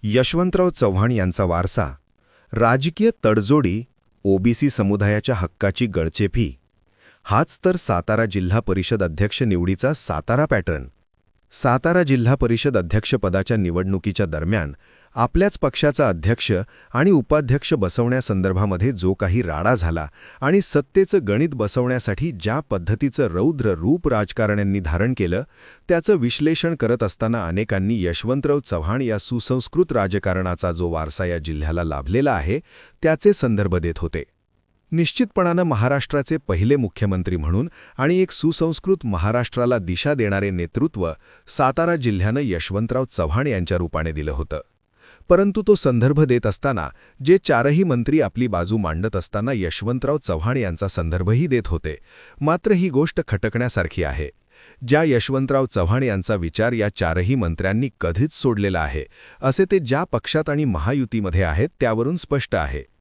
यशवंतराव चव्हाण यांचा वारसा, राजकीय तडजोडी, ओबीसी समुदायाच्या हक्काची गळचेपी, हाच तर सातारा जिल्हा परिषद अध्यक्ष निवडीचा सातारा पॅटर्न. सातारा जिल्हा परिषद अध्यक्षपदाच्या निवडणुकीच्या दरम्यान आपल्याच पक्षाचा अध्यक्ष आणि उपाध्यक्ष बसवण्यासंदर्भामध्ये जो काही राडा झाला आणि सत्तेचं गणित बसवण्यासाठी ज्या पद्धतीचं रौद्र रूप राजकारण्यांनी धारण केलं, त्याचं विश्लेषण करत असताना अनेकांनी यशवंतराव चव्हाण या सुसंस्कृत राजकारणाचा जो वारसा या जिल्ह्याला लाभलेला आहे त्याचे संदर्भ देत होते. निश्चितपणानं महाराष्ट्राचे पहिले मुख्यमंत्री म्हणून आणि एक सुसंस्कृत महाराष्ट्राला दिशा देणारे नेतृत्व सातारा जिल्ह्यानं यशवंतराव चव्हाण यांच्या रूपाने दिलं होतं. परंतु तो संदर्भ देत असताना जे चारही मंत्री आपली बाजू मांडत असताना यशवंतराव चव्हाण यांचा संदर्भही देत होते. मात्र ही गोष्ट खटकण्यासारखी आहे. ज्या यशवंतराव चव्हाण यांचा विचार या चारही मंत्र्यांनी कधीच सोडलेला आहे, असे ते ज्या पक्षात आणि महायुतीमध्ये आहेत त्यावरून स्पष्ट आहे.